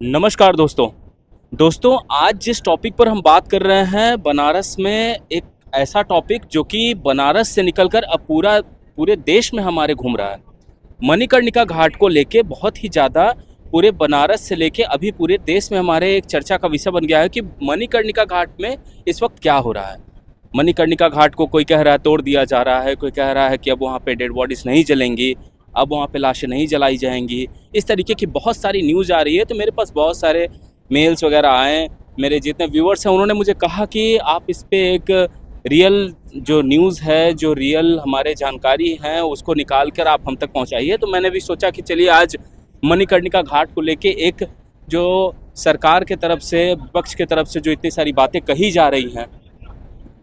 नमस्कार दोस्तों आज जिस टॉपिक पर हम बात कर रहे हैं बनारस में एक ऐसा टॉपिक जो कि बनारस से निकलकर अब पूरे देश में हमारे घूम रहा है। मणिकर्णिका घाट को लेके बहुत ही ज़्यादा पूरे बनारस से लेके अभी पूरे देश में हमारे एक चर्चा का विषय बन गया है कि मणिकर्णिका घाट में इस वक्त क्या हो रहा है। मणिकर्णिका घाट को कोई कह रहा है तोड़ दिया जा रहा है, कोई कह रहा है कि अब वहाँ पे डेड बॉडीज़ नहीं जलेंगी, अब वहाँ पे लाशें नहीं जलाई जाएंगी। इस तरीके की बहुत सारी न्यूज़ आ रही है। तो मेरे पास बहुत सारे मेल्स वगैरह आए, मेरे जितने व्यूअर्स हैं उन्होंने मुझे कहा कि आप इस पे एक रियल जो न्यूज़ है, जो रियल हमारे जानकारी हैं उसको निकाल कर आप हम तक पहुंचाइए। तो मैंने भी सोचा कि चलिए आज मणिकर्णिका घाट को लेके एक जो सरकार के तरफ से, विपक्ष के तरफ से जो इतनी सारी बातें कही जा रही हैं,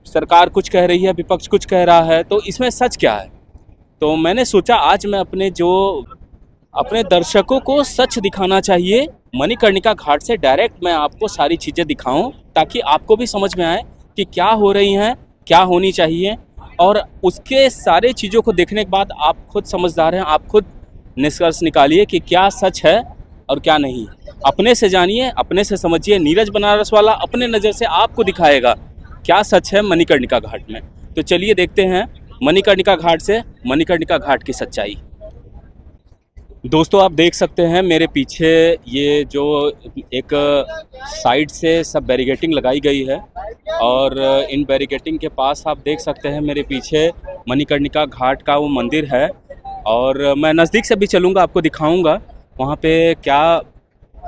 सरकार कुछ कह रही है, विपक्ष कुछ कह रहा है, तो इसमें सच क्या है। तो मैंने सोचा आज मैं अपने दर्शकों को सच दिखाना चाहिए। मणिकर्णिका घाट से डायरेक्ट मैं आपको सारी चीज़ें दिखाऊं ताकि आपको भी समझ में आए कि क्या हो रही हैं, क्या होनी चाहिए। और उसके सारे चीज़ों को देखने के बाद आप खुद समझदार हैं, आप खुद निष्कर्ष निकालिए कि क्या सच है और क्या नहीं। अपने से जानिए, अपने से समझिए। नीरज बनारस वाला अपने नज़र से आपको दिखाएगा क्या सच है मणिकर्णिका घाट में। तो चलिए देखते हैं मणिकर्णिका घाट से मणिकर्णिका घाट की सच्चाई। दोस्तों आप देख सकते हैं मेरे पीछे ये जो एक साइड से सब बैरिकेडिंग लगाई गई है और इन बैरिकेडिंग के पास आप देख सकते हैं मेरे पीछे मणिकर्णिका घाट का वो मंदिर है। और मैं नज़दीक से भी चलूँगा, आपको दिखाऊंगा वहाँ पे क्या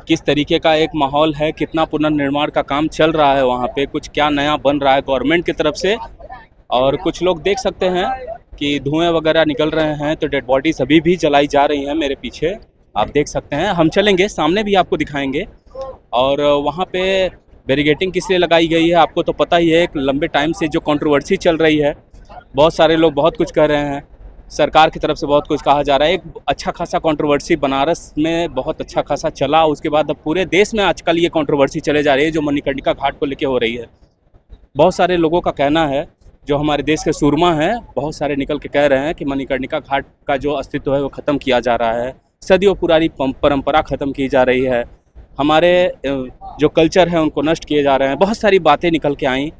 किस तरीके का एक माहौल है, कितना पुनर्निर्माण का काम चल रहा है, वहाँ पे कुछ क्या नया बन रहा है गवर्नमेंट की तरफ से। और कुछ लोग देख सकते हैं कि धुएं वगैरह निकल रहे हैं, तो डेड बॉडीज अभी भी जलाई जा रही हैं मेरे पीछे, आप देख सकते हैं। हम चलेंगे सामने भी आपको दिखाएंगे। और वहाँ पे बैरिकेडिंग किस लिए लगाई गई है आपको तो पता ही है। एक लंबे टाइम से जो कंट्रोवर्सी चल रही है, बहुत सारे लोग बहुत कुछ कह रहे हैं, सरकार की तरफ से बहुत कुछ कहा जा रहा है। एक अच्छा खासा कंट्रोवर्सी बनारस में बहुत अच्छा खासा चला, उसके बाद अब पूरे देश में आजकल ये कंट्रोवर्सी चले जा रही है जो मणिकर्णिका घाट को लेकर हो रही है। बहुत सारे लोगों का कहना है, जो हमारे देश के सूरमा हैं, बहुत सारे निकल के कह रहे हैं कि मणिकर्णिका घाट का जो अस्तित्व है वो ख़त्म किया जा रहा है, सदियों पुरानी परंपरा ख़त्म की जा रही है, हमारे जो कल्चर है उनको नष्ट किए जा रहे हैं। बहुत सारी बातें निकल के आई,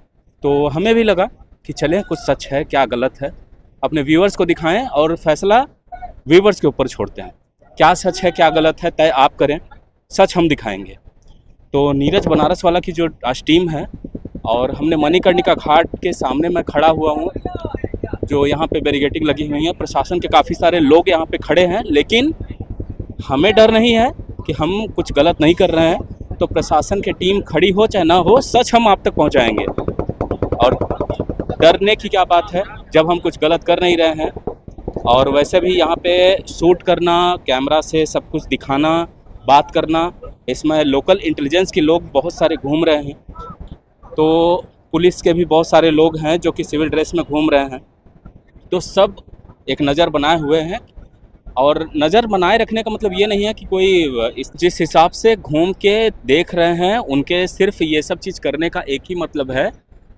तो हमें भी लगा कि चलें कुछ सच है क्या गलत है अपने व्यूअर्स को दिखाएं और फैसला व्यूअर्स के ऊपर छोड़ते हैं। क्या सच है क्या गलत है तय आप करें, सच हम दिखाएंगे। तो नीरज बनारस वाला की जो आज टीम है और हमने मणिकर्णिका घाट के सामने मैं खड़ा हुआ हूँ, जो यहाँ पे बैरिकेडिंग लगी हुई है, प्रशासन के काफ़ी सारे लोग यहाँ पे खड़े हैं, लेकिन हमें डर नहीं है कि हम कुछ गलत नहीं कर रहे हैं। तो प्रशासन की टीम खड़ी हो चाहे ना हो, सच हम आप तक पहुँचाएंगे। और डरने की क्या बात है जब हम कुछ गलत कर नहीं रहे हैं। और वैसे भी यहाँ पे शूट करना, कैमरा से सब कुछ दिखाना, बात करना, इसमें लोकल इंटेलिजेंस के लोग बहुत सारे घूम रहे हैं, तो पुलिस के भी बहुत सारे लोग हैं जो कि सिविल ड्रेस में घूम रहे हैं। तो सब एक नज़र बनाए हुए हैं। और नज़र बनाए रखने का मतलब ये नहीं है कि कोई जिस हिसाब से घूम के देख रहे हैं, उनके सिर्फ ये सब चीज़ करने का एक ही मतलब है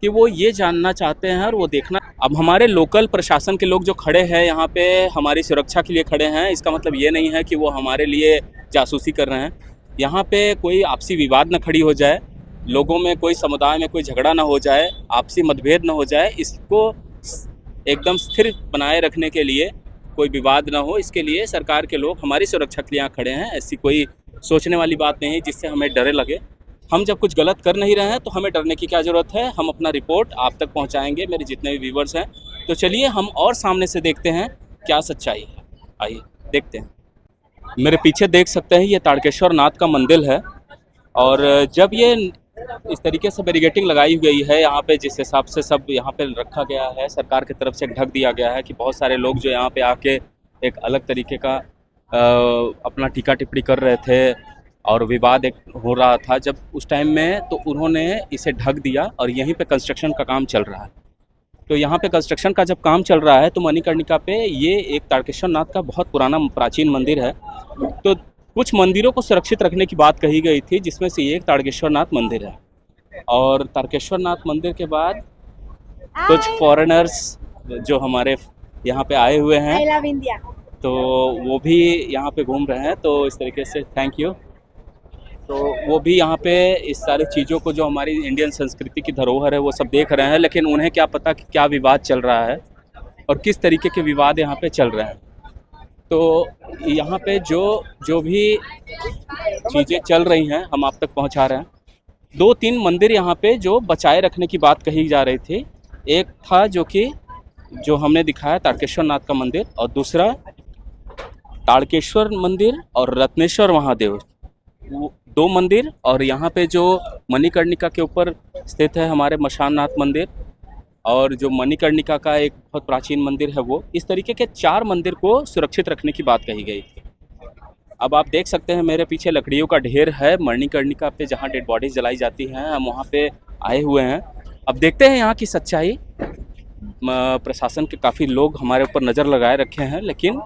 कि वो ये जानना चाहते हैं और वो देखना। अब हमारे लोकल प्रशासन के लोग जो खड़े हैं यहाँ पे हमारी सुरक्षा के लिए खड़े हैं, इसका मतलब ये नहीं है कि वो हमारे लिए जासूसी कर रहे हैं। यहाँ पे कोई आपसी विवाद न खड़ी हो जाए, लोगों में कोई समुदाय में कोई झगड़ा ना हो जाए, आपसी मतभेद ना हो जाए, इसको एकदम स्थिर बनाए रखने के लिए, कोई विवाद ना हो, इसके लिए सरकार के लोग हमारी सुरक्षा के लिए यहाँ खड़े हैं। ऐसी कोई सोचने वाली बात नहीं है जिससे हमें डरे लगे। हम जब कुछ गलत कर नहीं रहे हैं तो हमें डरने की क्या ज़रूरत है। हम अपना रिपोर्ट आप तक पहुँचाएँगे, मेरे जितने भी व्यूवर्स हैं। तो चलिए हम और सामने से देखते हैं क्या सच्चाई है, आइए देखते हैं। मेरे पीछे देख सकते हैं ये ताड़केश्वर नाथ का मंदिर है। और जब ये इस तरीके से बैरिकेडिंग लगाई गई है यहाँ पे, जिस हिसाब से सब यहाँ पे रखा गया है, सरकार की तरफ से ढक दिया गया है कि बहुत सारे लोग जो यहाँ पे आके एक अलग तरीके का अपना टीका टिप्पणी कर रहे थे और विवाद एक हो रहा था जब उस टाइम में, तो उन्होंने इसे ढक दिया और यहीं पे कंस्ट्रक्शन का काम चल रहा है। तो यहाँ पे कंस्ट्रक्शन का जब काम चल रहा है तो मणिकर्णिका पे ये एक ताड़केश्वर नाथ का बहुत पुराना प्राचीन मंदिर है। तो कुछ मंदिरों को सुरक्षित रखने की बात कही गई थी, जिसमें से ये एक ताड़केश्वर नाथ मंदिर है। और ताड़केश्वर नाथ मंदिर के बाद कुछ फॉरेनर्स जो हमारे यहाँ पे आए हुए हैं, तो वो भी यहाँ पे घूम रहे हैं। तो इस तरीके से थैंक यू। तो वो भी यहाँ पे इस सारी चीज़ों को, जो हमारी इंडियन संस्कृति की धरोहर है, वो सब देख रहे हैं, लेकिन उन्हें क्या पता कि क्या विवाद चल रहा है और किस तरीके के विवाद यहाँ पे चल रहे हैं। तो यहाँ पे जो जो भी चीज़ें चल रही हैं हम आप तक पहुँचा रहे हैं। 2-3 मंदिर यहाँ पे जो बचाए रखने की बात कही जा रही थी। एक था जो हमने दिखाया तारकेश्वर नाथ का मंदिर, और दूसरा तारकेश्वर मंदिर और रत्नेश्वर महादेव, वो 2 मंदिर। और यहाँ पे जो मणिकर्णिका के ऊपर स्थित है हमारे मशान नाथ मंदिर, और जो मणिकर्णिका का एक बहुत प्राचीन मंदिर है वो, इस तरीके के 4 मंदिर को सुरक्षित रखने की बात कही गई थी। अब आप देख सकते हैं मेरे पीछे लकड़ियों का ढेर है। मणिकर्णिका पे जहाँ डेड बॉडीज जलाई जाती हैं, हम वहाँ पे आए हुए हैं। अब देखते हैं यहाँ की सच्चाई। प्रशासन के काफ़ी लोग हमारे ऊपर नज़र लगाए रखे हैं, लेकिन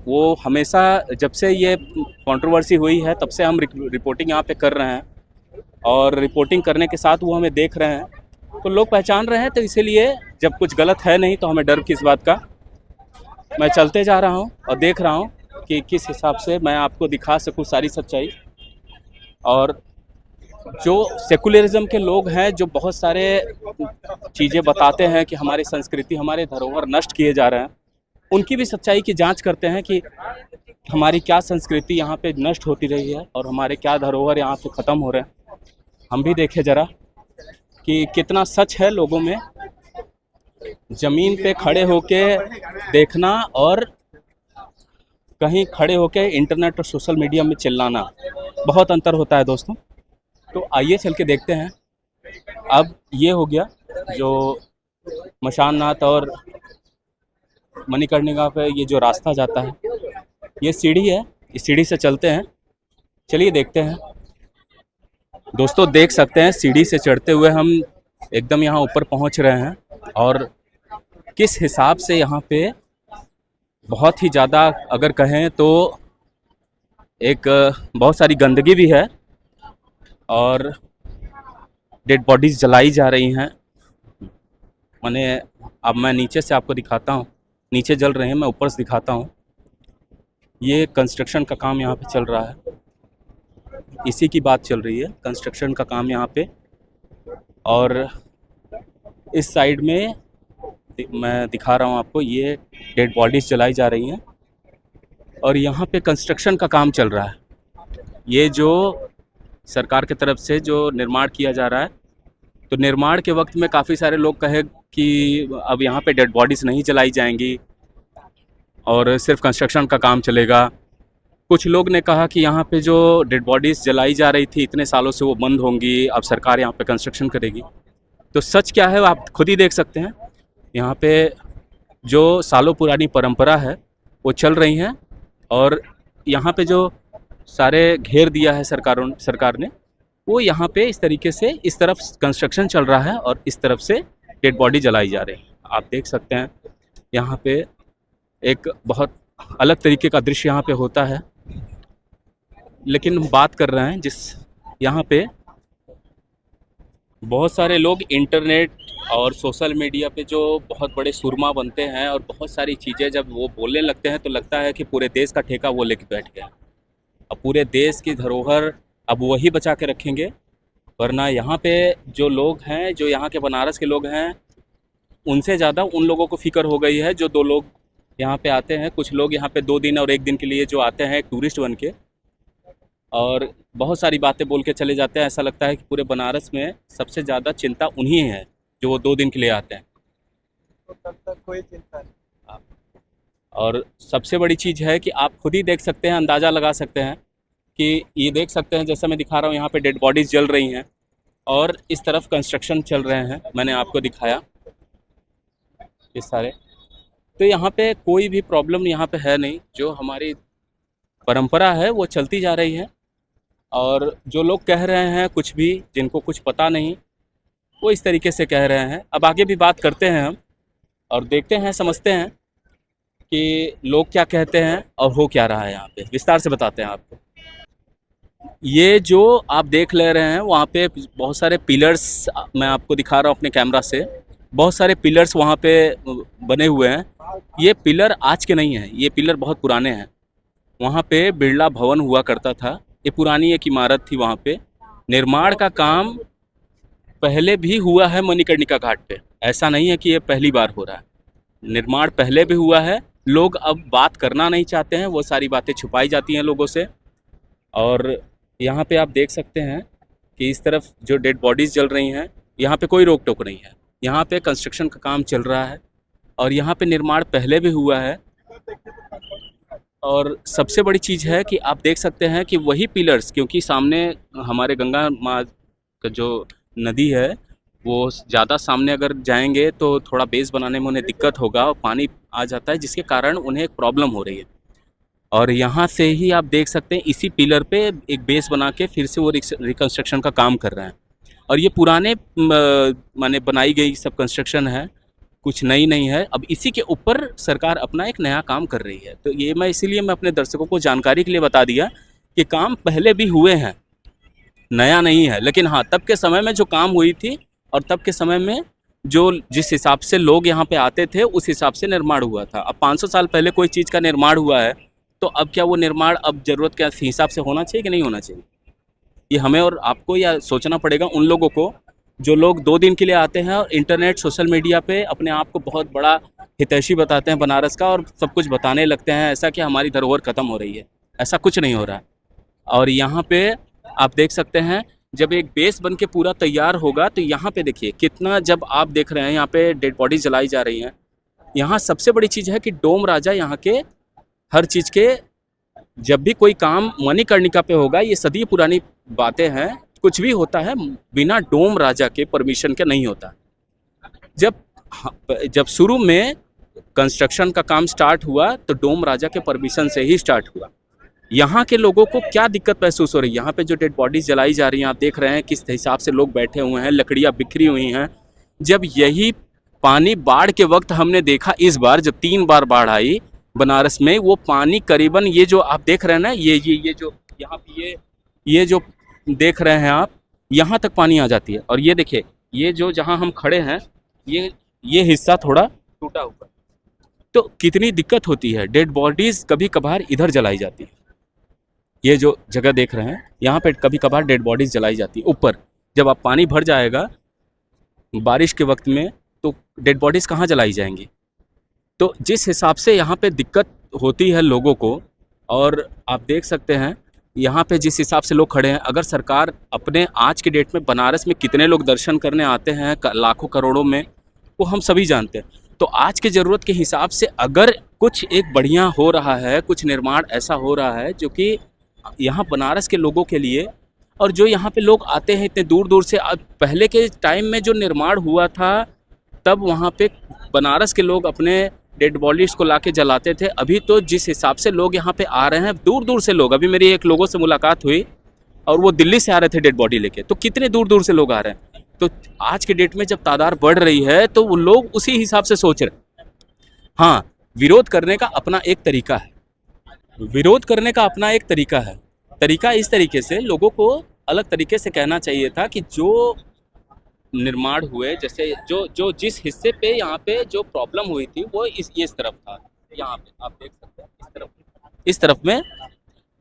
वो हमेशा, जब से ये कंट्रोवर्सी हुई है तब से हम रिपोर्टिंग यहाँ पे कर रहे हैं, और रिपोर्टिंग करने के साथ वो हमें देख रहे हैं, तो लोग पहचान रहे हैं। तो इसीलिए जब कुछ गलत है नहीं तो हमें डर किस बात का। मैं चलते जा रहा हूँ और देख रहा हूँ कि किस हिसाब से मैं आपको दिखा सकूँ सारी सच्चाई। और जो सेकुलरिज्म के लोग हैं, जो बहुत सारे चीज़ें बताते हैं कि हमारी संस्कृति, हमारे धरोहर नष्ट किए जा रहे हैं, उनकी भी सच्चाई की जांच करते हैं कि हमारी क्या संस्कृति यहाँ पे नष्ट होती रही है और हमारे क्या धरोहर यहाँ पे ख़त्म हो रहे हैं। हम भी देखें ज़रा कि कितना सच है लोगों में। ज़मीन पे खड़े होके देखना और कहीं खड़े होके इंटरनेट और सोशल मीडिया में चिल्लाना, बहुत अंतर होता है दोस्तों। तो आइए चल के देखते हैं। अब ये हो गया जो मशान नाथ और मणिकर्णिका पे ये जो रास्ता जाता है, ये सीढ़ी है, इस सीढ़ी से चलते हैं। चलिए देखते हैं। दोस्तों देख सकते हैं सीढ़ी से चढ़ते हुए हम एकदम यहाँ ऊपर पहुँच रहे हैं, और किस हिसाब से यहाँ पे बहुत ही ज़्यादा, अगर कहें तो एक बहुत सारी गंदगी भी है, और डेड बॉडीज़ जलाई जा रही हैं। मैंने अब मैं नीचे से आपको दिखाता हूँ, नीचे जल रहे हैं, मैं ऊपर से दिखाता हूँ। ये कंस्ट्रक्शन का काम यहाँ पे चल रहा है, इसी की बात चल रही है, कंस्ट्रक्शन का काम यहाँ पे। और इस साइड में मैं दिखा रहा हूँ आपको, ये डेड बॉडीज़ जलाई जा रही हैं, और यहाँ पे कंस्ट्रक्शन का काम चल रहा है। ये जो सरकार की तरफ से जो निर्माण किया जा रहा है, तो निर्माण के वक्त में काफ़ी सारे लोग कहे कि अब यहाँ पे डेड बॉडीज़ नहीं जलाई जाएंगी और सिर्फ कंस्ट्रक्शन का काम चलेगा। कुछ लोग ने कहा कि यहाँ पे जो डेड बॉडीज़ जलाई जा रही थी इतने सालों से, वो बंद होंगी, अब सरकार यहाँ पे कंस्ट्रक्शन करेगी। तो सच क्या है आप खुद ही देख सकते हैं। यहाँ पे जो सालों पुरानी परंपरा है वो चल रही हैं, और यहाँ पे जो सारे घेर दिया है सरकार ने, वो यहाँ पे इस तरीके से, इस तरफ कंस्ट्रक्शन चल रहा है और इस तरफ से डेड बॉडी जलाई जा रही है। आप देख सकते हैं यहाँ पे एक बहुत अलग तरीके का दृश्य यहाँ पे होता है। लेकिन हम बात कर रहे हैं जिस यहाँ पे बहुत सारे लोग इंटरनेट और सोशल मीडिया पे जो बहुत बड़े सुरमा बनते हैं, और बहुत सारी चीज़ें जब वो बोलने लगते हैं तो लगता है कि पूरे देश का ठेका वो लेके बैठ गया। अब पूरे देश की धरोहर अब वही बचा के रखेंगे, वरना यहाँ पे जो लोग हैं, जो यहाँ के बनारस के लोग हैं, उनसे ज़्यादा उन लोगों को फिक्र हो गई है जो 2 लोग यहाँ पे आते हैं। कुछ लोग यहाँ पे 2 दिन और 1 दिन के लिए जो आते हैं टूरिस्ट बन के, और बहुत सारी बातें बोल के चले जाते हैं। ऐसा लगता है कि पूरे बनारस में सबसे ज़्यादा चिंता उन्हीं है जो वो 2 दिन के लिए आते हैं। तो तब तक कोई चिंता नहीं। और सबसे बड़ी चीज़ है कि आप खुद ही देख सकते हैं, अंदाज़ा लगा सकते हैं कि ये देख सकते हैं, जैसा मैं दिखा रहा हूँ, यहाँ पे डेड बॉडीज़ जल रही हैं और इस तरफ कंस्ट्रक्शन चल रहे हैं। मैंने आपको दिखाया ये सारे। तो यहाँ पे कोई भी प्रॉब्लम यहाँ पे है नहीं। जो हमारी परंपरा है वो चलती जा रही है, और जो लोग कह रहे हैं कुछ भी, जिनको कुछ पता नहीं, वो इस तरीके से कह रहे हैं। अब आगे भी बात करते हैं हम, और देखते हैं, समझते हैं कि लोग क्या कहते हैं और हो क्या रहा है यहाँ पे। विस्तार से बताते हैं आपको। ये जो आप देख ले रहे हैं, वहाँ पे बहुत सारे पिलर्स, मैं आपको दिखा रहा हूँ अपने कैमरा से, बहुत सारे पिलर्स वहाँ पे बने हुए हैं। ये पिलर आज के नहीं हैं, ये पिलर बहुत पुराने हैं। वहाँ पे बिरला भवन हुआ करता था, ये पुरानी एक इमारत थी, वहाँ पे निर्माण का काम पहले भी हुआ है मणिकर्णिका घाट पे। ऐसा नहीं है कि ये पहली बार हो रहा है, निर्माण पहले भी हुआ है। लोग अब बात करना नहीं चाहते हैं, वो सारी बातें छुपाई जाती हैं लोगों से। और यहाँ पे आप देख सकते हैं कि इस तरफ जो डेड बॉडीज़ जल रही हैं, यहाँ पे कोई रोक टोक नहीं है। यहाँ पे कंस्ट्रक्शन का काम चल रहा है और यहाँ पे निर्माण पहले भी हुआ है। और सबसे बड़ी चीज़ है कि आप देख सकते हैं कि वही पिलर्स, क्योंकि सामने हमारे गंगा माँ का जो नदी है, वो ज़्यादा सामने अगर जाएंगे तो थोड़ा बेस बनाने में उन्हें दिक्कत होगा और पानी आ जाता है, जिसके कारण उन्हें एक प्रॉब्लम हो रही है। और यहाँ से ही आप देख सकते हैं इसी पिलर पे एक बेस बना के फिर से वो रिकंस्ट्रक्शन का काम कर रहे हैं। और ये पुराने माने बनाई गई सब कंस्ट्रक्शन है, कुछ नई नहीं है। अब इसी के ऊपर सरकार अपना एक नया काम कर रही है। तो ये मैं इसीलिए मैं अपने दर्शकों को जानकारी के लिए बता दिया कि काम पहले भी हुए हैं, नया नहीं है। लेकिन हाँ, तब के समय में जो काम हुई थी और तब के समय में जो जिस हिसाब से लोग यहाँ पे आते थे, उस हिसाब से निर्माण हुआ था। अब 500 साल पहले कोई चीज़ का निर्माण हुआ है, तो अब क्या वो निर्माण अब ज़रूरत के हिसाब से होना चाहिए कि नहीं होना चाहिए? ये हमें और आपको या सोचना पड़ेगा, उन लोगों को जो लोग 2 दिन के लिए आते हैं और इंटरनेट सोशल मीडिया पे अपने आप को बहुत बड़ा हितैषी बताते हैं बनारस का और सब कुछ बताने लगते हैं ऐसा कि हमारी धरोहर ख़त्म हो रही है। ऐसा कुछ नहीं हो रहा है। और यहाँ पे आप देख सकते हैं, जब एक बेस बन के पूरा तैयार होगा तो यहाँ पे देखिए कितना, जब आप देख रहे हैं यहाँ पे डेड बॉडी जलाई जा रही हैं। यहाँ सबसे बड़ी चीज़ है कि डोम राजा यहाँ के हर चीज़ के, जब भी कोई काम मणिकर्णिका पे होगा, ये सदी पुरानी बातें हैं, कुछ भी होता है बिना डोम राजा के परमिशन के नहीं होता। जब शुरू में कंस्ट्रक्शन का काम स्टार्ट हुआ तो डोम राजा के परमिशन से ही स्टार्ट हुआ। यहाँ के लोगों को क्या दिक्कत महसूस हो रही है? यहाँ पे जो डेड बॉडीज जलाई जा रही हैं, आप देख रहे हैं किस हिसाब से लोग बैठे हुए हैं, लकड़ियाँ बिखरी हुई हैं। जब यही पानी बाढ़ के वक्त हमने देखा, इस बार जब 3 बार बाढ़ आई बनारस में, वो पानी करीबन ये जो आप देख रहे हैं ना, ये जो यहाँ पे ये जो देख रहे हैं आप, यहाँ तक पानी आ जाती है। और ये देखिए, ये जो जहाँ हम खड़े हैं, ये हिस्सा थोड़ा टूटा हुआ, तो कितनी दिक्कत होती है। डेड बॉडीज कभी कभार इधर जलाई जाती है। ये जो जगह देख रहे हैं, यहाँ पे कभी कभार डेड बॉडीज जलाई जाती है ऊपर। जब आप पानी भर जाएगा बारिश के वक्त में, तो डेड बॉडीज कहाँ जलाई जाएंगी? तो जिस हिसाब से यहाँ पे दिक्कत होती है लोगों को, और आप देख सकते हैं यहाँ पे जिस हिसाब से लोग खड़े हैं, अगर सरकार अपने आज के डेट में बनारस में कितने लोग दर्शन करने आते हैं, लाखों करोड़ों में, वो हम सभी जानते हैं। तो आज के ज़रूरत के हिसाब से अगर कुछ एक बढ़िया हो रहा है, कुछ निर्माण ऐसा हो रहा है जो कि यहाँ बनारस के लोगों के लिए, और जो यहाँ पे लोग आते हैं इतने दूर दूर से, पहले के टाइम में जो निर्माण हुआ था तब वहाँ पे बनारस के लोग अपने डेड बॉडीज को लाके जलाते थे। अभी तो जिस हिसाब से लोग यहाँ पे आ रहे हैं, दूर दूर से लोग, अभी मेरी एक लोगों से मुलाकात हुई और वो दिल्ली से आ रहे थे डेड बॉडी लेके, तो कितने दूर दूर से लोग आ रहे हैं। तो आज के डेट में जब तादाद बढ़ रही है तो वो लोग उसी हिसाब से सोच रहे हैं। हाँ, विरोध करने का अपना एक तरीका है, विरोध करने का अपना एक तरीका है। तरीका इस तरीके से लोगों को अलग तरीके से कहना चाहिए था कि जो निर्माण हुए, जैसे जो जिस हिस्से पे यहाँ पे जो प्रॉब्लम हुई थी वो इस तरफ था। यहाँ पे आप देख सकते हैं इस तरफ में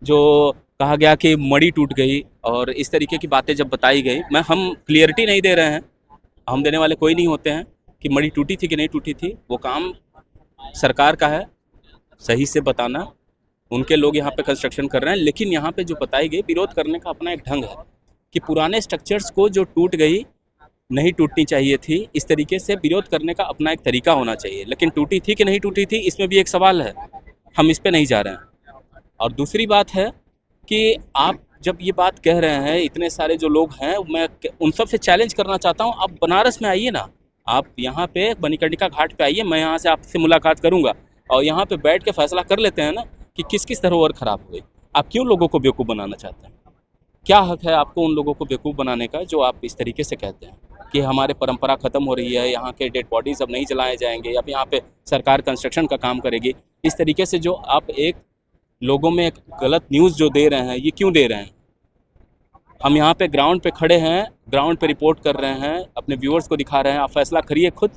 जो कहा गया कि मड़ी टूट गई और इस तरीके की बातें जब बताई गई, हम क्लियरिटी नहीं दे रहे हैं, हम देने वाले कोई नहीं होते हैं कि मड़ी टूटी थी कि नहीं टूटी थी। वो काम सरकार का है सही से बताना, उनके लोग यहाँ पे कंस्ट्रक्शन कर रहे हैं। लेकिन यहाँ पे जो बताई गई, विरोध करने का अपना एक ढंग है कि पुराने स्ट्रक्चर्स को जो टूट गई, नहीं टूटनी चाहिए थी, इस तरीके से विरोध करने का अपना एक तरीका होना चाहिए। लेकिन टूटी थी कि नहीं टूटी थी, इसमें भी एक सवाल है, हम इस पे नहीं जा रहे हैं। और दूसरी बात है कि आप जब ये बात कह रहे हैं, इतने सारे जो लोग हैं, मैं उन सब से चैलेंज करना चाहता हूँ, आप बनारस में आइए ना, आप यहाँ पे मणिकर्णिका घाट पे आइए, मैं यहाँ से आपसे मुलाकात करूँगा और यहाँ पे बैठ के फैसला कर लेते हैं ना कि किस किस धरोहर खराब हो गई। आप क्यों लोगों को बेवकूफ़ बनाना चाहते हैं? क्या हक है आपको उन लोगों को बेवकूफ़ बनाने का जो आप इस तरीके से कहते हैं कि हमारे परंपरा ख़त्म हो रही है, यहाँ के डेड बॉडीज अब नहीं जलाए जाएंगे, अब यहाँ पे सरकार कंस्ट्रक्शन का काम करेगी। इस तरीके से जो आप एक लोगों में एक गलत न्यूज़ जो दे रहे हैं, ये क्यों दे रहे हैं? हम यहाँ पे ग्राउंड पे खड़े हैं, ग्राउंड पे रिपोर्ट कर रहे हैं, अपने व्यूअर्स को दिखा रहे हैं, आप फैसला करिए खुद।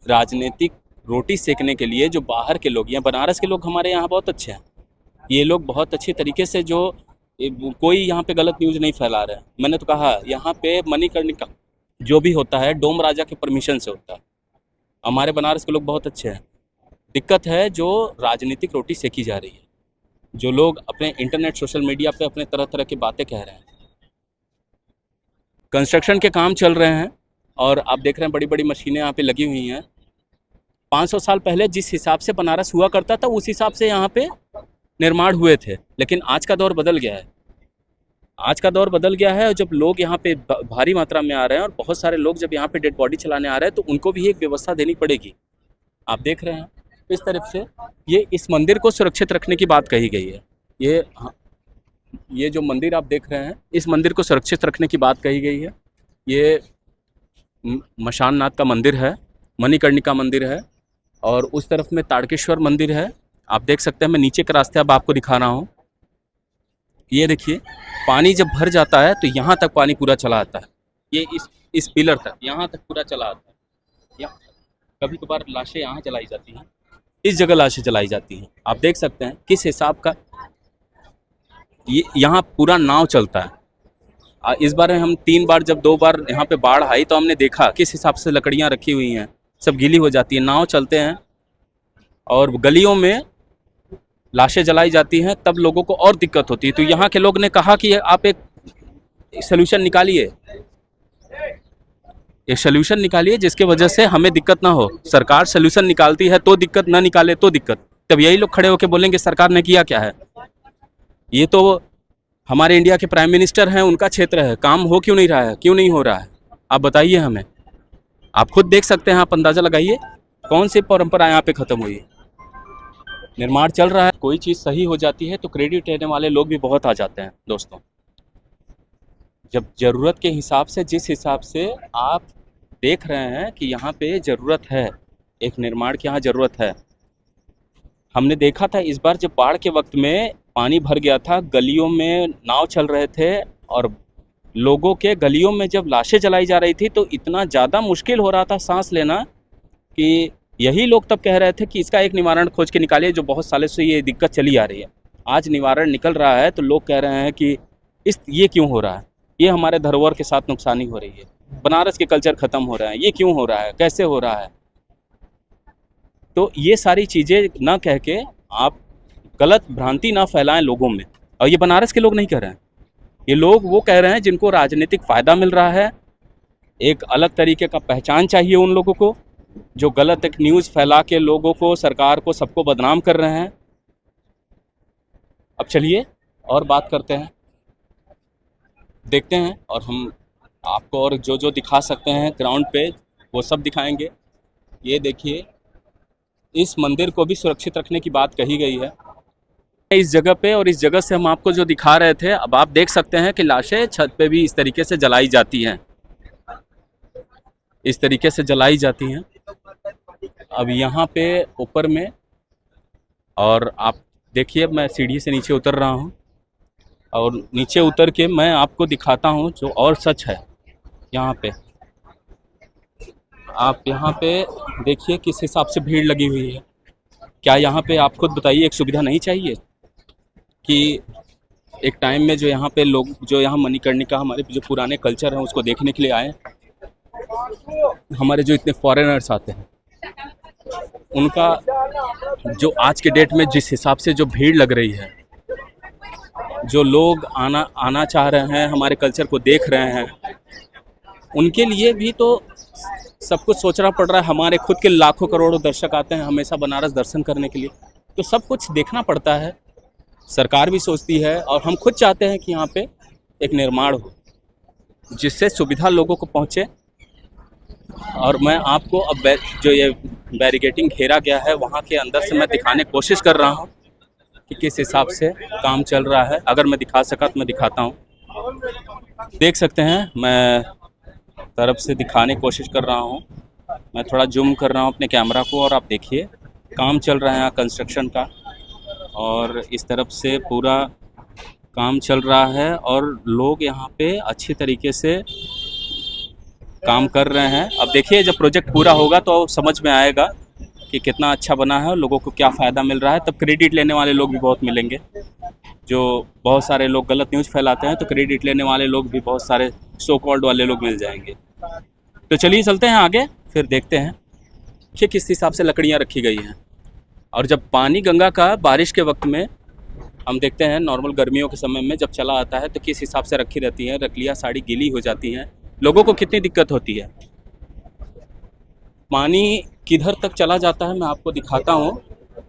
राजनीतिक रोटी सेकने के लिए जो बाहर के लोग, यहाँ बनारस के लोग हमारे यहाँ बहुत अच्छे हैं, ये लोग बहुत अच्छे तरीके से जो कोई यहाँ पे गलत न्यूज़ नहीं फैला रहे हैं। मैंने तो कहा यहाँ पे मणिकर्णिका जो भी होता है डोम राजा के परमिशन से होता है। हमारे बनारस के लोग बहुत अच्छे हैं। दिक्कत है जो राजनीतिक रोटी सेकी जा रही है, जो लोग अपने इंटरनेट सोशल मीडिया पे अपने तरह तरह की बातें कह रहे हैं। कंस्ट्रक्शन के काम चल रहे हैं और आप देख रहे हैं बड़ी बड़ी मशीनें यहाँ पे लगी हुई हैं। 500 साल पहले जिस हिसाब से बनारस हुआ करता था उस हिसाब से यहाँ पे निर्माण हुए थे, लेकिन आज का दौर बदल गया है। आज का दौर बदल गया है और जब लोग यहाँ पे भारी मात्रा में आ रहे हैं और बहुत सारे लोग जब यहाँ पे डेड बॉडी चलाने आ रहे हैं तो उनको भी एक व्यवस्था देनी पड़ेगी। आप देख रहे हैं इस तरफ से ये इस मंदिर को सुरक्षित रखने की बात कही गई है। ये जो मंदिर आप देख रहे हैं इस मंदिर को सुरक्षित रखने की बात कही गई है। ये मशान नाथ का मंदिर है, मणिकर्णिका मंदिर है और उस तरफ में ताड़केश्वर मंदिर है। आप देख सकते हैं, मैं नीचे के रास्ते अब आपको दिखा रहा हूँ। ये देखिए पानी जब भर जाता है तो यहाँ तक पानी पूरा चला आता है। ये इस पिलर तक यहाँ तक पूरा चला आता है। यहाँ कभी कभार लाशें यहाँ जलाई जाती हैं, इस जगह लाशें जलाई जाती हैं। आप देख सकते हैं किस हिसाब का ये यहाँ पूरा नाव चलता है। इस बार हम 3 बार जब 2 बार यहाँ पे बाढ़ आई तो हमने देखा किस हिसाब से लकड़ियाँ रखी हुई हैं, सब गीली हो जाती है। नाव चलते हैं और गलियों में लाशें जलाई जाती हैं, तब लोगों को और दिक्कत होती है। तो यहाँ के लोग ने कहा कि आप एक सलूशन निकालिए, एक सलूशन निकालिए जिसके वजह से हमें दिक्कत ना हो। सरकार सलूशन निकालती है तो दिक्कत, ना निकाले तो दिक्कत। तब यही लोग खड़े होकर बोलेंगे सरकार ने किया क्या है। ये तो हमारे इंडिया के प्राइम मिनिस्टर हैं, उनका क्षेत्र है, काम हो क्यों नहीं रहा है, क्यों नहीं हो रहा है, आप बताइए हमें। आप खुद देख सकते हैं, आप अंदाज़ा लगाइए कौन सी परंपरा यहाँ पे ख़त्म हुई है। निर्माण चल रहा है, कोई चीज़ सही हो जाती है तो क्रेडिट लेने वाले लोग भी बहुत आ जाते हैं। दोस्तों, जब ज़रूरत के हिसाब से, जिस हिसाब से आप देख रहे हैं कि यहाँ पे ज़रूरत है, एक निर्माण की यहाँ ज़रूरत है। हमने देखा था इस बार जब बाढ़ के वक्त में पानी भर गया था, गलियों में नाव चल रहे थे और लोगों के गलियों में जब लाशें जलाई जा रही थी तो इतना ज़्यादा मुश्किल हो रहा था सांस लेना कि यही लोग तब कह रहे थे कि इसका एक निवारण खोज के निकालिए, जो बहुत सालों से ये दिक्कत चली आ रही है। आज निवारण निकल रहा है तो लोग कह रहे हैं कि ये क्यों हो रहा है, ये हमारे धरोहर के साथ नुकसानी हो रही है, बनारस के कल्चर ख़त्म हो रहा है, ये क्यों हो रहा है, कैसे हो रहा है। तो ये सारी चीज़ें ना कह के आप गलत भ्रांति ना फैलाएं लोगों में। और ये बनारस के लोग नहीं कह रहे हैं, ये लोग वो कह रहे हैं जिनको राजनीतिक फ़ायदा मिल रहा है। एक अलग तरीके का पहचान चाहिए उन लोगों को जो गलत एक न्यूज़ फैला के लोगों को, सरकार को, सबको बदनाम कर रहे हैं। अब चलिए और बात करते हैं, देखते हैं और हम आपको और जो जो दिखा सकते हैं ग्राउंड पे वो सब दिखाएंगे। ये देखिए इस मंदिर को भी सुरक्षित रखने की बात कही गई है इस जगह पे, और इस जगह से हम आपको जो दिखा रहे थे, अब आप देख सकते हैं कि लाशें छत पे भी इस तरीके से जलाई जाती हैं, इस तरीके से जलाई जाती हैं। अब यहाँ पे ऊपर में, और आप देखिए मैं सीढ़ी से नीचे उतर रहा हूँ और नीचे उतर के मैं आपको दिखाता हूँ जो और सच है। यहाँ पे आप यहाँ पे देखिए किस हिसाब से भीड़ लगी हुई है। क्या यहाँ पे आप खुद बताइए एक सुविधा नहीं चाहिए कि एक टाइम में जो यहाँ पे लोग, जो यहाँ मणिकर्णिका हमारे जो पुराने कल्चर हैं उसको देखने के लिए आए, हमारे जो इतने फॉरेनर्स आते हैं उनका जो आज के डेट में जिस हिसाब से जो भीड़ लग रही है, जो लोग आना चाह रहे हैं, हमारे कल्चर को देख रहे हैं, उनके लिए भी तो सब कुछ सोचना पड़ रहा है। हमारे खुद के लाखों करोड़ों दर्शक आते हैं हमेशा बनारस दर्शन करने के लिए, तो सब कुछ देखना पड़ता है। सरकार भी सोचती है और हम खुद चाहते हैं कि यहाँ पे एक निर्माण हो जिससे सुविधा लोगों को पहुँचे। और मैं आपको अब जो ये बैरिकेटिंग घेरा गया है वहाँ के अंदर से मैं दिखाने की कोशिश कर रहा हूँ कि किस हिसाब से काम चल रहा है। अगर मैं दिखा सका तो मैं दिखाता हूँ। देख सकते हैं मैं तरफ से दिखाने की कोशिश कर रहा हूँ, मैं थोड़ा जूम कर रहा हूँ अपने कैमरा को, और आप देखिए काम चल रहा है यहाँ कंस्ट्रक्शन का, और इस तरफ से पूरा काम चल रहा है और लोग यहाँ पे अच्छी तरीके से काम कर रहे हैं। अब देखिए जब प्रोजेक्ट पूरा होगा तो समझ में आएगा कि कितना अच्छा बना है और लोगों को क्या फ़ायदा मिल रहा है, तब क्रेडिट लेने वाले लोग भी बहुत मिलेंगे। जो बहुत सारे लोग गलत न्यूज़ फैलाते हैं तो क्रेडिट लेने वाले लोग भी बहुत सारे सो कॉल्ड वाले लोग मिल जाएंगे। तो चलिए चलते हैं आगे, फिर देखते हैं कि किस हिसाब से लकड़ियाँ रखी गई हैं। और जब पानी गंगा का बारिश के वक्त में हम देखते हैं, नॉर्मल गर्मियों के समय में जब चला आता है तो किस हिसाब से रखी रहती हैं, रकलियाँ सारी गीली हो जाती हैं, लोगों को कितनी दिक्कत होती है। पानी किधर तक चला जाता है मैं आपको दिखाता हूँ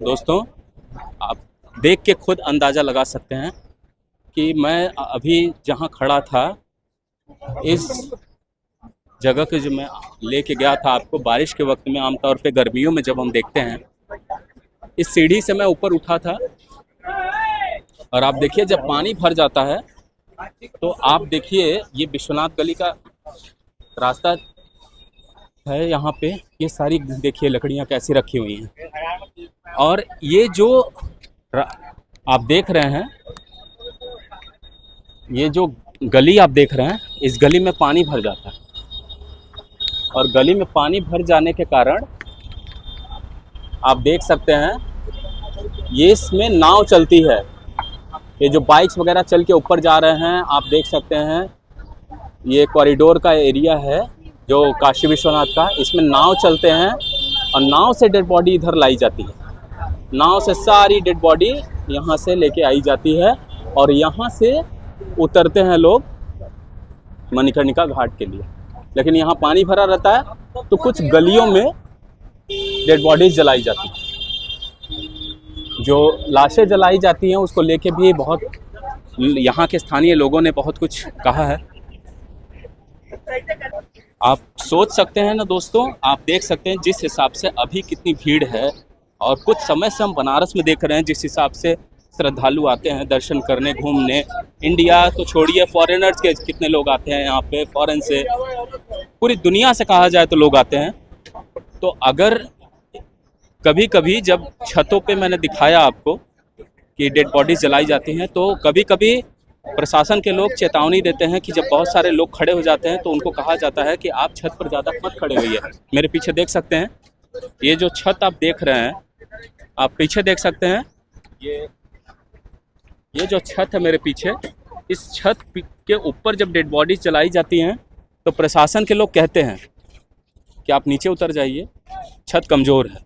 दोस्तों, आप देख के खुद अंदाज़ा लगा सकते हैं कि मैं अभी जहाँ खड़ा था, इस जगह के जो मैं लेके गया था आपको बारिश के वक्त में, आमतौर पे गर्मियों में जब हम देखते हैं, इस सीढ़ी से मैं ऊपर उठा था और आप देखिए जब पानी भर जाता है तो आप देखिए ये विश्वनाथ गली का रास्ता है, यहाँ पे ये सारी देखिए लकड़ियाँ कैसी रखी हुई हैं। और ये जो आप देख रहे हैं, ये जो गली आप देख रहे हैं, इस गली में पानी भर जाता है और गली में पानी भर जाने के कारण आप देख सकते हैं ये इसमें नाव चलती है। ये जो बाइक्स वगैरह चल के ऊपर जा रहे हैं, आप देख सकते हैं ये कॉरिडोर का एरिया है जो काशी विश्वनाथ का, इसमें नाव चलते हैं और नाव से डेड बॉडी इधर लाई जाती है। नाव से सारी डेड बॉडी यहाँ से लेके आई जाती है और यहाँ से उतरते हैं लोग मणिकर्णिका घाट के लिए। लेकिन यहाँ पानी भरा रहता है तो कुछ गलियों में डेड बॉडीज जलाई जाती हैं। जो लाशें जलाई जाती हैं उसको लेके भी बहुत यहाँ के स्थानीय लोगों ने बहुत कुछ कहा है। आप सोच सकते हैं ना दोस्तों, आप देख सकते हैं जिस हिसाब से अभी कितनी भीड़ है और कुछ समय से हम बनारस में देख रहे हैं जिस हिसाब से श्रद्धालु आते हैं दर्शन करने, घूमने। इंडिया तो छोड़िए, फॉरेनर्स के कितने लोग आते हैं यहाँ पे, फॉरेन से, पूरी दुनिया से कहा जाए तो लोग आते हैं। तो अगर कभी कभी जब छतों पे मैंने दिखाया आपको कि डेड बॉडीज जलाई जाती हैं, तो कभी कभी प्रशासन के लोग चेतावनी देते हैं कि जब बहुत सारे लोग खड़े हो जाते हैं तो उनको कहा जाता है कि आप छत पर ज़्यादा मत खड़े होइए। मेरे पीछे देख सकते हैं, ये जो छत आप देख रहे हैं, आप पीछे देख सकते हैं, ये जो छत है मेरे पीछे, इस छत के ऊपर जब डेड बॉडीज जलाई जाती हैं तो प्रशासन के लोग कहते हैं कि आप नीचे उतर जाइए, छत कमज़ोर है।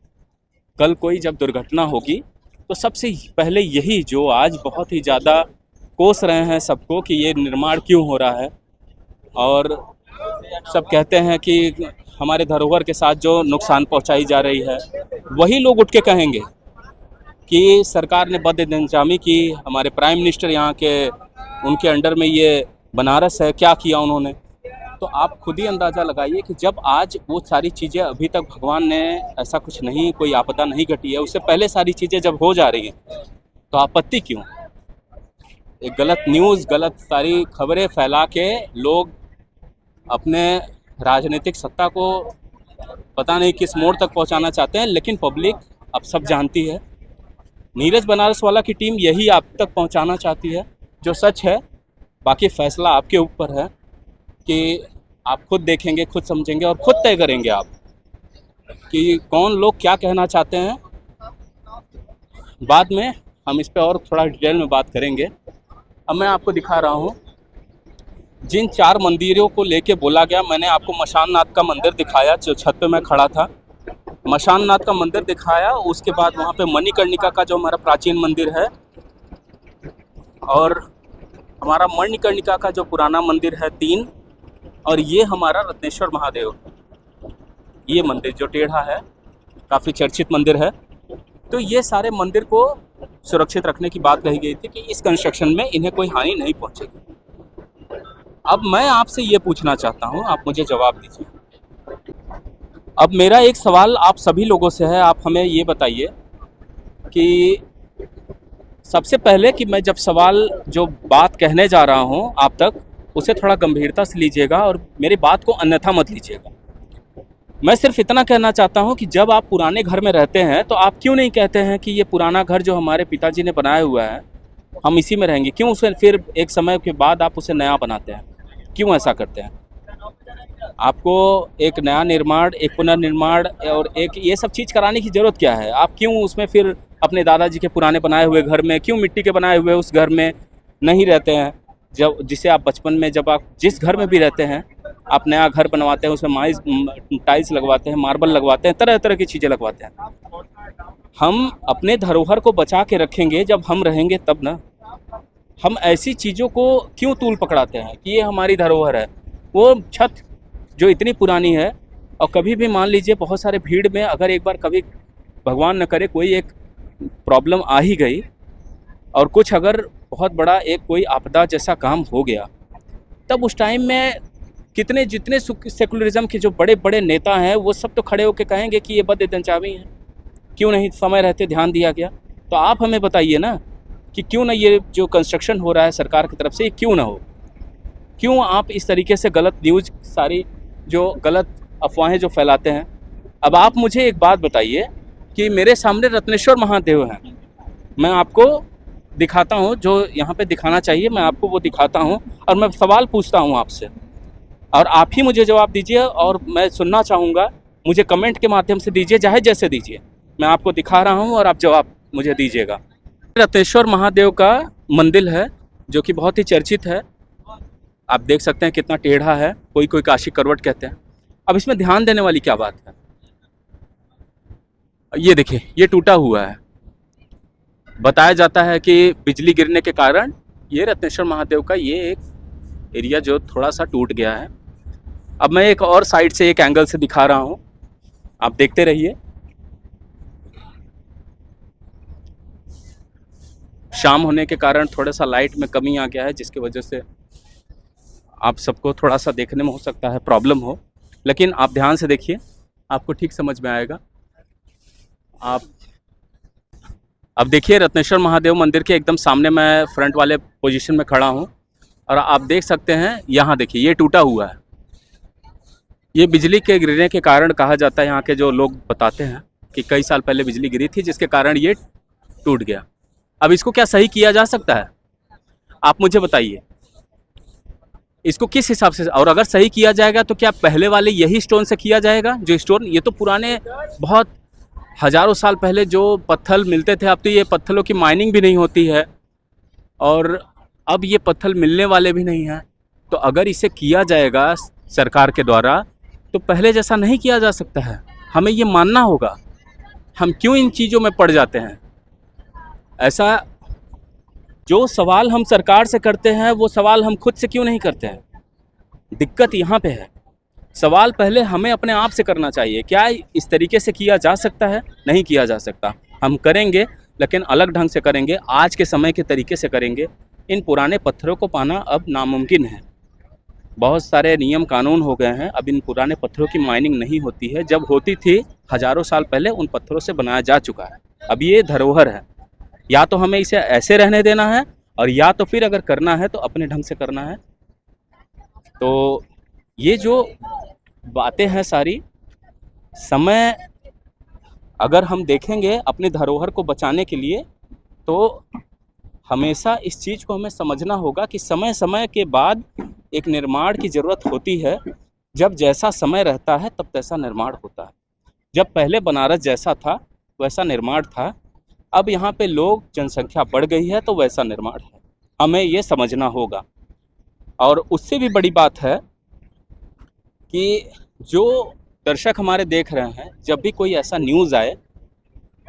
कल कोई जब दुर्घटना होगी तो सबसे पहले यही जो आज बहुत ही ज़्यादा कोस रहे हैं सबको कि ये निर्माण क्यों हो रहा है, और सब कहते हैं कि हमारे धरोहर के साथ जो नुकसान पहुंचाई जा रही है, वही लोग उठ के कहेंगे कि सरकार ने बदइंतजामी की, हमारे प्राइम मिनिस्टर यहाँ के, उनके अंडर में ये बनारस है, क्या किया उन्होंने। तो आप खुद ही अंदाज़ा लगाइए कि जब आज वो सारी चीज़ें, अभी तक भगवान ने ऐसा कुछ नहीं, कोई आपदा नहीं घटी है, उससे पहले सारी चीज़ें जब हो जा रही हैं तो आपत्ति क्यों। एक गलत न्यूज़, गलत सारी खबरें फैला के लोग अपने राजनीतिक सत्ता को पता नहीं किस मोड़ तक पहुंचाना चाहते हैं। लेकिन पब्लिक अब सब जानती है, नीरज बनारस वाला की टीम यही आप तक पहुंचाना चाहती है जो सच है। बाकी फैसला आपके ऊपर है कि आप खुद देखेंगे, खुद समझेंगे और खुद तय करेंगे आप कि कौन लोग क्या कहना चाहते हैं। बाद में हम इस पे और थोड़ा डिटेल में बात करेंगे। अब मैं आपको दिखा रहा हूँ जिन 4 मंदिरों को लेके बोला गया। मैंने आपको मशान नाथ का मंदिर दिखाया, जो छत पे मैं खड़ा था, मशान नाथ का मंदिर दिखाया। उसके बाद वहाँ पे मणिकर्णिका का जो हमारा प्राचीन मंदिर है, और हमारा मणिकर्णिका का जो पुराना मंदिर है 3, और ये हमारा रत्नेश्वर महादेव, ये मंदिर जो टेढ़ा है, काफ़ी चर्चित मंदिर है। तो ये सारे मंदिर को सुरक्षित रखने की बात कही गई थी कि इस कंस्ट्रक्शन में इन्हें कोई हानि नहीं पहुंचेगी। अब मैं आपसे ये पूछना चाहता हूं, आप मुझे जवाब दीजिए। अब मेरा एक सवाल आप सभी लोगों से है, आप हमें ये बताइए कि सबसे पहले कि मैं जब सवाल, जो बात कहने जा रहा हूं आप तक, उसे थोड़ा गंभीरता से लीजिएगा और मेरी बात को अन्यथा मत लीजिएगा। मैं सिर्फ इतना कहना चाहता हूं कि जब आप पुराने घर में रहते हैं तो आप क्यों नहीं कहते हैं कि ये पुराना घर जो हमारे पिताजी ने बनाया हुआ है, हम इसी में रहेंगे। क्यों उसे फिर एक समय के बाद आप उसे नया बनाते हैं, क्यों ऐसा करते हैं? आपको एक नया निर्माण, एक पुनर्निर्माण और एक ये सब चीज़ कराने की ज़रूरत क्या है? आप क्यों उसमें फिर अपने दादाजी के पुराने बनाए हुए घर में, क्यों मिट्टी के बनाए हुए उस घर में नहीं रहते हैं? जब जिसे आप बचपन में, जब आप जिस घर में भी रहते हैं, आप नया घर बनवाते हैं, उसमें टाइल्स लगवाते हैं, मार्बल लगवाते हैं, तरह तरह की चीज़ें लगवाते हैं। हम अपने धरोहर को बचा के रखेंगे जब हम रहेंगे तब ना। हम ऐसी चीज़ों को क्यों तूल पकड़ाते हैं कि ये हमारी धरोहर है? वो छत जो इतनी पुरानी है, और कभी भी मान लीजिए बहुत सारे भीड़ में अगर एक बार कभी भगवान न करे कोई एक प्रॉब्लम आ ही गई, और कुछ अगर बहुत बड़ा एक कोई आपदा जैसा काम हो गया, तब उस टाइम में कितने जितने सेकुलरिज्म के जो बड़े बड़े नेता हैं वो सब तो खड़े होकर कहेंगे कि ये बदइंतजामी है, क्यों नहीं समय रहते ध्यान दिया गया? तो आप हमें बताइए ना कि क्यों ना ये जो कंस्ट्रक्शन हो रहा है सरकार की तरफ से, ये क्यों ना हो? क्यों आप इस तरीके से गलत न्यूज़, सारी जो गलत अफवाहें जो फैलाते हैं? अब आप मुझे एक बात बताइए कि मेरे सामने रत्नेश्वर महादेव हैं, मैं आपको दिखाता हूँ जो यहाँ पे दिखाना चाहिए, मैं आपको वो दिखाता हूँ, और मैं सवाल पूछता हूँ आपसे, और आप ही मुझे जवाब दीजिए, और मैं सुनना चाहूँगा, मुझे कमेंट के माध्यम से दीजिए, चाहे जैसे दीजिए। मैं आपको दिखा रहा हूँ और आप जवाब मुझे दीजिएगा। रत्नेश्वर महादेव का मंदिर है जो कि बहुत ही चर्चित है। आप देख सकते हैं कितना टेढ़ा है, कोई कोई काशी करवट कहते हैं। अब इसमें ध्यान देने वाली क्या बात है? ये देखिए, ये टूटा हुआ है। बताया जाता है कि बिजली गिरने के कारण ये रत्नेश्वर महादेव का ये एक एरिया जो थोड़ा सा टूट गया है। अब मैं एक और साइड से, एक एंगल से दिखा रहा हूँ, आप देखते रहिए। शाम होने के कारण थोड़ा सा लाइट में कमी आ गया है, जिसकी वजह से आप सबको थोड़ा सा देखने में हो सकता है प्रॉब्लम हो, लेकिन आप ध्यान से देखिए, आपको ठीक समझ में आएगा। आप अब देखिए, रत्नेश्वर महादेव मंदिर के एकदम सामने मैं फ्रंट वाले पोजीशन में खड़ा हूँ, और आप देख सकते हैं यहाँ देखिए, ये टूटा हुआ है। ये बिजली के गिरने के कारण कहा जाता है, यहाँ के जो लोग बताते हैं कि कई साल पहले बिजली गिरी थी जिसके कारण ये टूट गया। अब इसको क्या सही किया जा सकता है? आप मुझे बताइए, इसको किस हिसाब से, और अगर सही किया जाएगा तो क्या पहले वाले यही स्टोन से किया जाएगा? जो स्टोन, ये तो पुराने बहुत हज़ारों साल पहले जो पत्थर मिलते थे, अब तो ये पत्थरों की माइनिंग भी नहीं होती है, और अब ये पत्थर मिलने वाले भी नहीं हैं। तो अगर इसे किया जाएगा सरकार के द्वारा, तो पहले जैसा नहीं किया जा सकता है, हमें ये मानना होगा। हम क्यों इन चीज़ों में पड़ जाते हैं? ऐसा जो सवाल हम सरकार से करते हैं, वो सवाल हम खुद से क्यों नहीं करते हैं? दिक्कत यहाँ पे है। सवाल पहले हमें अपने आप से करना चाहिए, क्या इस तरीके से किया जा सकता है? नहीं किया जा सकता। हम करेंगे, लेकिन अलग ढंग से करेंगे, आज के समय के तरीके से करेंगे। इन पुराने पत्थरों को पाना अब नामुमकिन है। बहुत सारे नियम कानून हो गए हैं, अब इन पुराने पत्थरों की माइनिंग नहीं होती है। जब होती थी हज़ारों साल पहले, उन पत्थरों से बनाया जा चुका है। अब ये धरोहर है, या तो हमें इसे ऐसे रहने देना है, और या तो फिर अगर करना है तो अपने ढंग से करना है। तो ये जो बातें हैं सारी, समय अगर हम देखेंगे अपनी धरोहर को बचाने के लिए, तो हमेशा इस चीज़ को हमें समझना होगा कि समय समय के बाद एक निर्माण की ज़रूरत होती है। जब जैसा समय रहता है तब तैसा निर्माण होता है। जब पहले बनारस जैसा था वैसा निर्माण था, अब यहाँ पे लोग, जनसंख्या बढ़ गई है तो वैसा निर्माण है। हमें ये समझना होगा। और उससे भी बड़ी बात है कि जो दर्शक हमारे देख रहे हैं, जब भी कोई ऐसा न्यूज़ आए,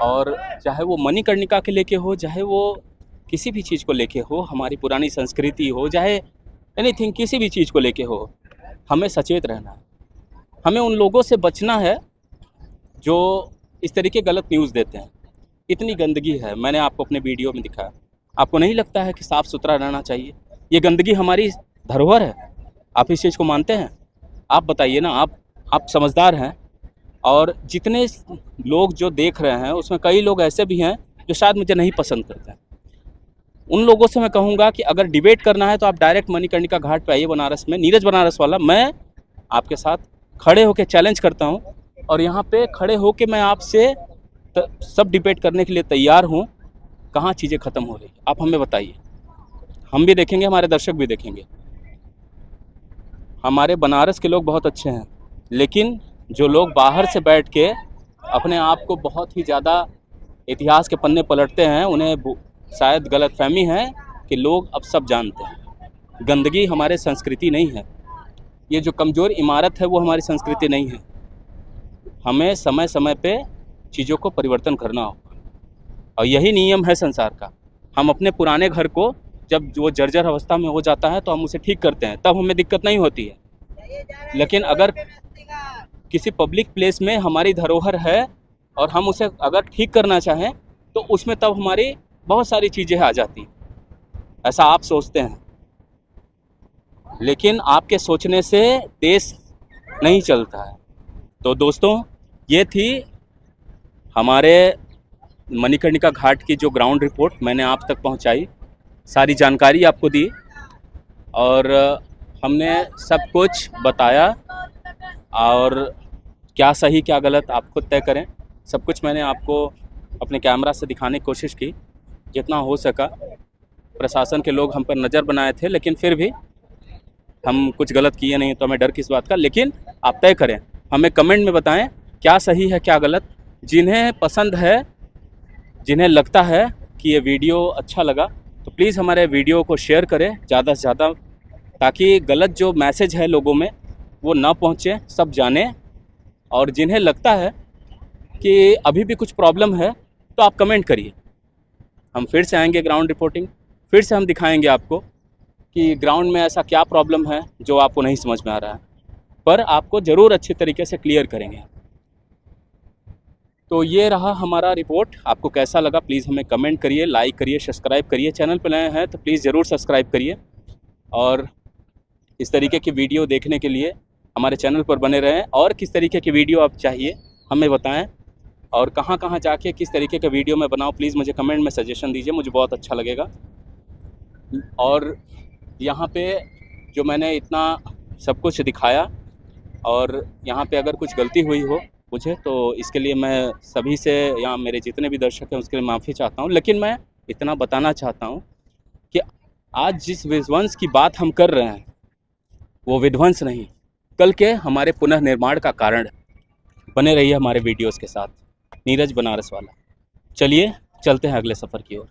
और चाहे वो मणिकर्णिका के लेके हो, चाहे वो किसी भी चीज़ को लेके हो, हमारी पुरानी संस्कृति हो, चाहे एनीथिंग, किसी भी चीज़ को लेके हो, हमें सचेत रहना है। हमें उन लोगों से बचना है जो इस तरीके गलत न्यूज़ देते हैं। इतनी गंदगी है, मैंने आपको अपने वीडियो में दिखाया। आपको नहीं लगता है कि साफ़ सुथरा रहना चाहिए? ये गंदगी हमारी धरोहर है। आप इस चीज़ को मानते हैं? आप बताइए ना। आप समझदार हैं, और जितने लोग जो देख रहे हैं उसमें कई लोग ऐसे भी हैं जो शायद मुझे नहीं पसंद करते हैं। उन लोगों से मैं कहूँगा कि अगर डिबेट करना है तो आप डायरेक्ट मणिकर्णिका घाट पे आइए बनारस में, नीरज बनारस वाला। मैं आपके साथ खड़े होकर चैलेंज करता हूँ, और यहाँ पे खड़े होकर मैं आपसे सब डिबेट करने के लिए तैयार हूँ। कहाँ चीज़ें ख़त्म हो रही, आप हमें बताइए। हम भी देखेंगे, हमारे दर्शक भी देखेंगे। हमारे बनारस के लोग बहुत अच्छे हैं, लेकिन जो लोग बाहर से बैठ के अपने आप को बहुत ही ज़्यादा इतिहास के पन्ने पलटते हैं, उन्हें शायद गलतफहमी है कि लोग अब सब जानते हैं। गंदगी हमारे संस्कृति नहीं है, ये जो कमज़ोर इमारत है वो हमारी संस्कृति नहीं है। हमें समय समय पे चीज़ों को परिवर्तन करना होगा, और यही नियम है संसार का। हम अपने पुराने घर को जब वो जर्जर अवस्था में हो जाता है तो हम उसे ठीक करते हैं, तब हमें दिक्कत नहीं होती है। लेकिन अगर किसी पब्लिक प्लेस में हमारी धरोहर है और हम उसे अगर ठीक करना चाहें तो उसमें तब हमारी बहुत सारी चीज़ें आ जाती हैं। ऐसा आप सोचते हैं, लेकिन आपके सोचने से देश नहीं चलता है। तो दोस्तों, ये थी हमारे मणिकर्णिका घाट की जो ग्राउंड रिपोर्ट मैंने आप तक पहुंचाई, सारी जानकारी आपको दी, और हमने सब कुछ बताया, और क्या सही क्या गलत आप खुद तय करें। सब कुछ मैंने आपको अपने कैमरा से दिखाने की कोशिश की जितना हो सका। प्रशासन के लोग हम पर नज़र बनाए थे, लेकिन फिर भी हम कुछ गलत किए नहीं, तो हमें डर किस बात का। लेकिन आप तय करें, हमें कमेंट में बताएं क्या सही है क्या गलत। जिन्हें पसंद है, जिन्हें लगता है कि ये वीडियो अच्छा लगा, तो प्लीज़ हमारे वीडियो को शेयर करें ज़्यादा से ज़्यादा, ताकि गलत जो मैसेज है लोगों में वो ना पहुँचे, सब जाने। और जिन्हें लगता है कि अभी भी कुछ प्रॉब्लम है तो आप कमेंट करिए, हम फिर से आएंगे ग्राउंड रिपोर्टिंग, फिर से हम दिखाएंगे आपको कि ग्राउंड में ऐसा क्या प्रॉब्लम है जो आपको नहीं समझ में आ रहा है, पर आपको ज़रूर अच्छे तरीके से क्लियर करेंगे। तो ये रहा हमारा रिपोर्ट। आपको कैसा लगा प्लीज़ हमें कमेंट करिए, लाइक करिए, सब्सक्राइब करिए। चैनल पर नए हैं तो प्लीज़ ज़रूर सब्सक्राइब करिए, और इस तरीके की वीडियो देखने के लिए हमारे चैनल पर बने रहें। और किस तरीके की वीडियो आप चाहिए हमें बताएं, और कहाँ कहाँ जाके किस तरीके का वीडियो मैं बनाऊं, प्लीज़ मुझे कमेंट में सजेशन दीजिए, मुझे बहुत अच्छा लगेगा। और यहाँ पे जो मैंने इतना सब कुछ दिखाया, और यहाँ पे अगर कुछ गलती हुई हो मुझे, तो इसके लिए मैं सभी से, यहाँ मेरे जितने भी दर्शक हैं उसके लिए माफ़ी चाहता हूँ। लेकिन मैं इतना बताना चाहता हूँ कि आज जिस विध्वंस की बात हम कर रहे हैं वो विध्वंस नहीं, कल के हमारे पुनर्निर्माण का कारण। बने रहिए हमारे वीडियोस के साथ। नीरज बनारस वाला। चलिए चलते हैं अगले सफ़र की ओर।